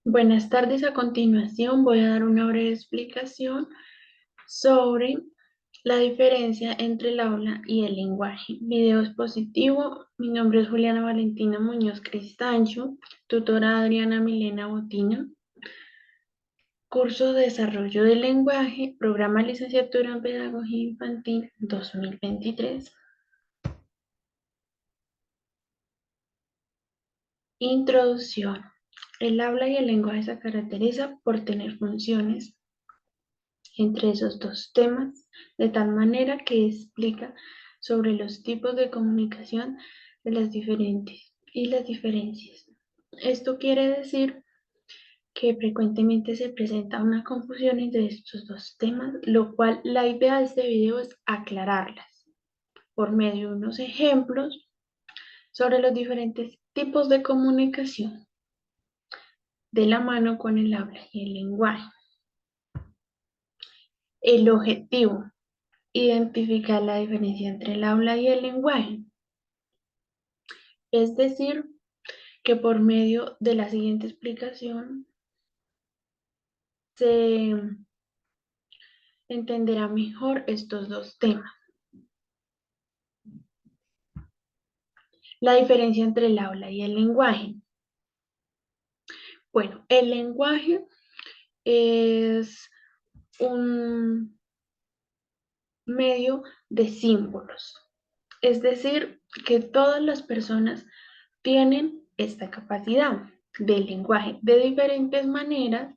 Buenas tardes. A continuación voy a dar una breve explicación sobre la diferencia entre el habla y el lenguaje. Video expositivo. Mi nombre es Juliana Valentina Muñoz Cristancho, tutora Adriana Milena Botina. Curso de Desarrollo del Lenguaje, Programa Licenciatura en Pedagogía Infantil 2023. Introducción. El habla y el lenguaje se caracteriza por tener funciones entre esos dos temas, de tal manera que explica sobre los tipos de comunicación de las diferentes y las diferencias. Esto quiere decir que frecuentemente se presenta una confusión entre estos dos temas, lo cual la idea de este video es aclararlas por medio de unos ejemplos sobre los diferentes tipos de comunicación de la mano con el habla y el lenguaje. El objetivo: identificar la diferencia entre el habla y el lenguaje. Es decir, que por medio de la siguiente explicación se entenderá mejor estos dos temas. La diferencia entre el habla y el lenguaje. Bueno, el lenguaje es un medio de símbolos. Es decir, que todas las personas tienen esta capacidad del lenguaje de diferentes maneras.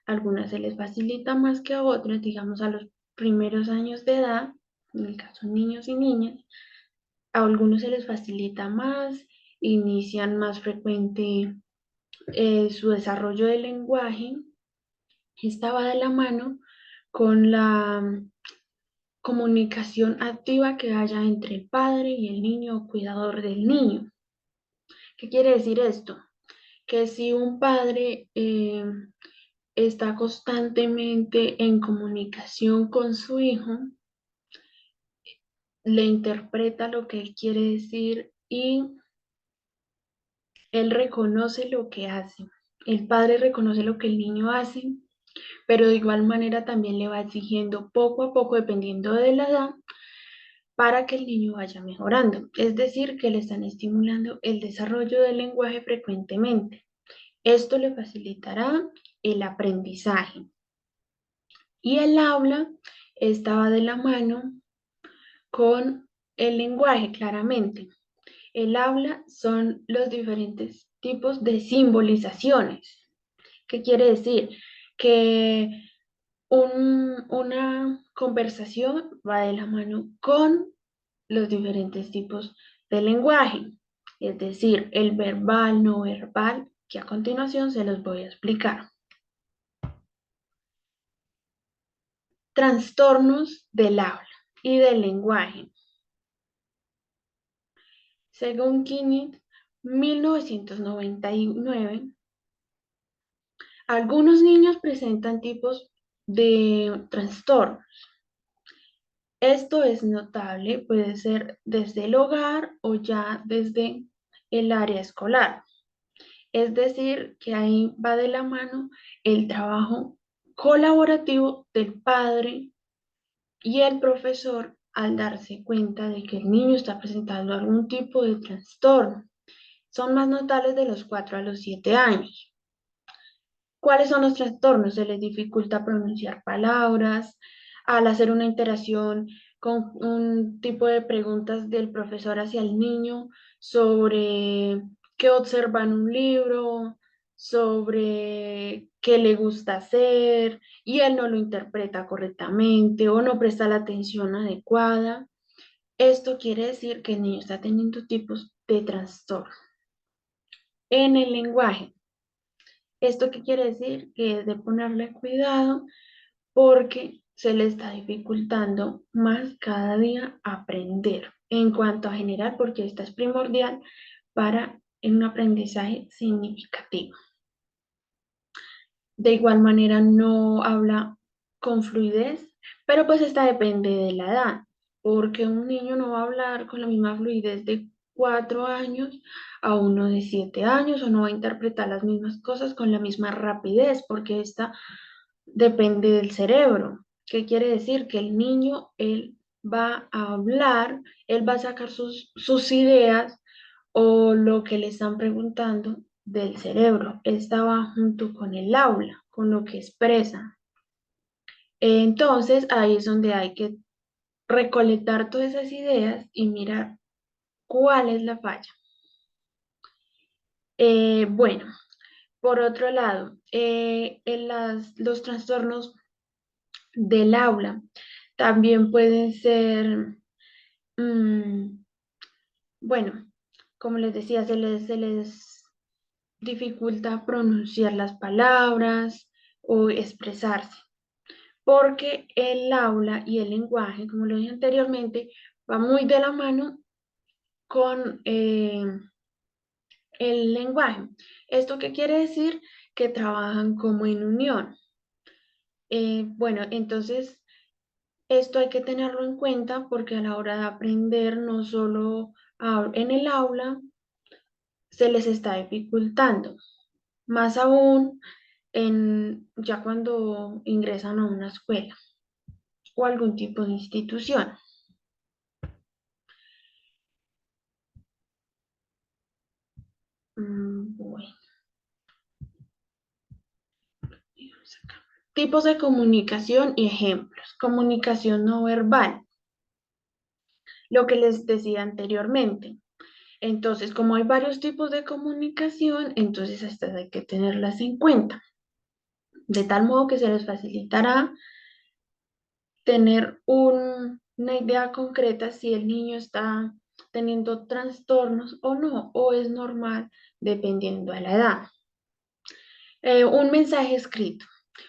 Algunas se les facilita más que a otras, digamos a los primeros años de edad, en el caso de niños y niñas. A algunos se les facilita más, inician más frecuente su desarrollo del lenguaje. Esta va de la mano con la comunicación activa que haya entre el padre y el niño o cuidador del niño. ¿Qué quiere decir esto? Que si un padre está constantemente en comunicación con su hijo, le interpreta lo que él quiere decir y él reconoce lo que hace. El padre reconoce lo que el niño hace, pero de igual manera también le va exigiendo poco a poco, dependiendo de la edad, para que el niño vaya mejorando. Es decir, que le están estimulando el desarrollo del lenguaje frecuentemente. Esto le facilitará el aprendizaje. Y el habla estaba de la mano con el lenguaje, claramente. El habla son los diferentes tipos de simbolizaciones. ¿Qué quiere decir? Que una conversación va de la mano con los diferentes tipos de lenguaje, es decir, el verbal, no verbal, que a continuación se los voy a explicar. Trastornos del habla y del lenguaje. Según Kinney, 1999, algunos niños presentan tipos de trastornos. Esto es notable, puede ser desde el hogar o ya desde el área escolar. Es decir, que ahí va de la mano el trabajo colaborativo del padre y el profesor al darse cuenta de que el niño está presentando algún tipo de trastorno. Son más notables de los 4 a los 7 años. ¿Cuáles son los trastornos? Se les dificulta pronunciar palabras, al hacer una interacción con un tipo de preguntas del profesor hacia el niño sobre qué observa en un libro, sobre qué le gusta hacer, y él no lo interpreta correctamente o no presta la atención adecuada. Esto quiere decir que el niño está teniendo tipos de trastorno. En el lenguaje, ¿esto qué quiere decir? Que es de ponerle cuidado porque se le está dificultando más cada día aprender en cuanto a general, porque esta es primordial para un aprendizaje significativo. De igual manera no habla con fluidez, pero pues esta depende de la edad, porque un niño no va a hablar con la misma fluidez de 4 años a uno de 7 años, o no va a interpretar las mismas cosas con la misma rapidez, porque esta depende del cerebro. ¿Qué quiere decir? Que el niño, él va a hablar, él va a sacar sus ideas o lo que le están preguntando del cerebro. Esta va junto con el aula, con lo que expresa. Entonces, ahí es donde hay que recolectar todas esas ideas y mirar cuál es la falla. Bueno, por otro lado, los trastornos del aula también pueden ser, mm, bueno, como les decía, se les dificulta pronunciar las palabras o expresarse, porque el aula y el lenguaje, como lo dije anteriormente, va muy de la mano con el lenguaje. ¿Esto qué quiere decir? Que trabajan como en unión. Bueno, entonces esto hay que tenerlo en cuenta porque a la hora de aprender, no solo en el aula, se les está dificultando. Más aún ya cuando ingresan a una escuela o algún tipo de institución. Bueno, digamos acá. Tipos de comunicación y ejemplos. Comunicación no verbal, lo que les decía anteriormente. Entonces, como hay varios tipos de comunicación, entonces estas hay que tenerlas en cuenta, de tal modo que se les facilitará tener una idea concreta si el niño está teniendo trastornos o no, o es normal dependiendo de la edad. Un mensaje escrito.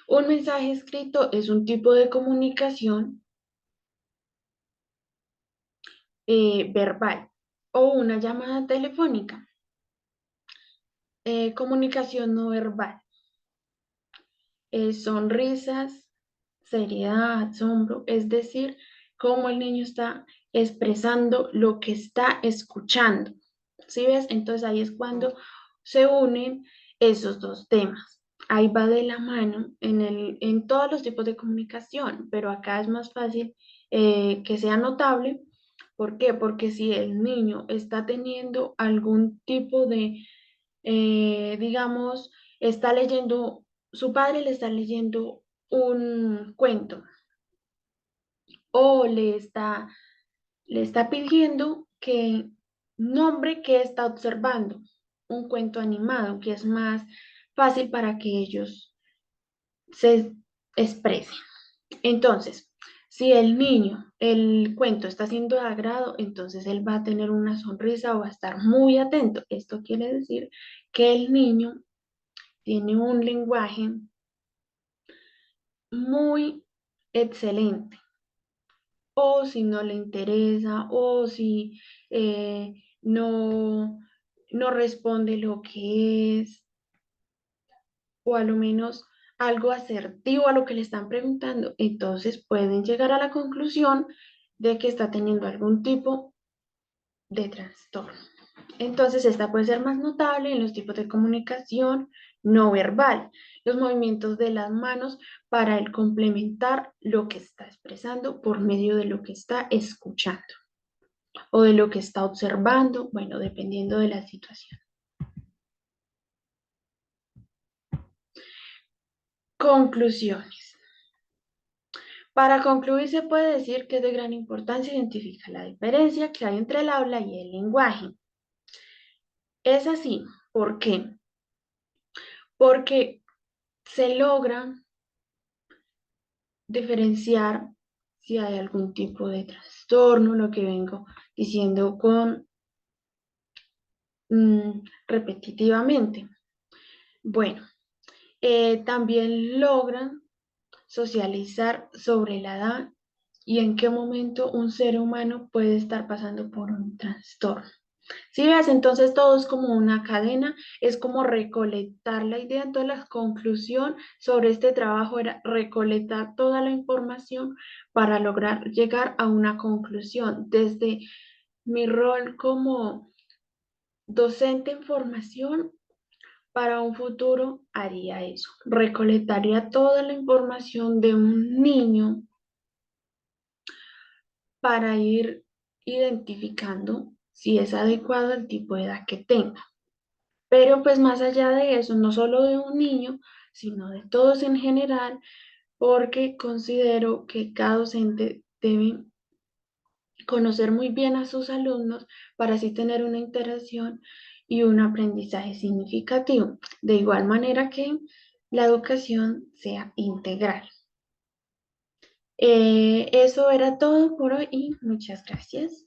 Un mensaje escrito es un tipo de comunicación verbal o una llamada telefónica. Comunicación no verbal. Sonrisas, seriedad, asombro, es decir, cómo el niño está expresando lo que está escuchando. ¿Sí ves? Entonces ahí es cuando se unen esos dos temas. Ahí va de la mano en todos los tipos de comunicación, pero acá es más fácil que sea notable. ¿Por qué? Porque si el niño está teniendo algún tipo de digamos, está leyendo, su padre le está leyendo un cuento o le está pidiendo que nombre que está observando, un cuento animado, que es más fácil para que ellos se expresen. Entonces, si el niño, el cuento está siendo de agrado, entonces él va a tener una sonrisa o va a estar muy atento. Esto quiere decir que el niño tiene un lenguaje muy excelente. O si no le interesa, o si no responde lo que es, o a lo menos algo asertivo a lo que le están preguntando, entonces pueden llegar a la conclusión de que está teniendo algún tipo de trastorno. Entonces, esta puede ser más notable en los tipos de comunicación no verbal, los movimientos de las manos para el complementar lo que está expresando por medio de lo que está escuchando o de lo que está observando, bueno, dependiendo de la situación. Conclusiones. Para concluir, se puede decir que es de gran importancia identificar la diferencia que hay entre el habla y el lenguaje. Es así, ¿por qué? Porque se logra diferenciar si hay algún tipo de trastorno, lo que vengo diciendo repetitivamente. Bueno, también logran socializar sobre la edad y en qué momento un ser humano puede estar pasando por un trastorno. Si ves, entonces todo es como una cadena, es como recolectar la idea. Entonces la conclusión sobre este trabajo era recolectar toda la información para lograr llegar a una conclusión. Desde mi rol como docente en formación para un futuro haría eso. Recolectaría toda la información de un niño para ir identificando si es adecuado el tipo de edad que tenga. Pero pues más allá de eso, no solo de un niño, sino de todos en general, porque considero que cada docente debe conocer muy bien a sus alumnos para así tener una interacción y un aprendizaje significativo, de igual manera que la educación sea integral. Eso era todo por hoy y muchas gracias.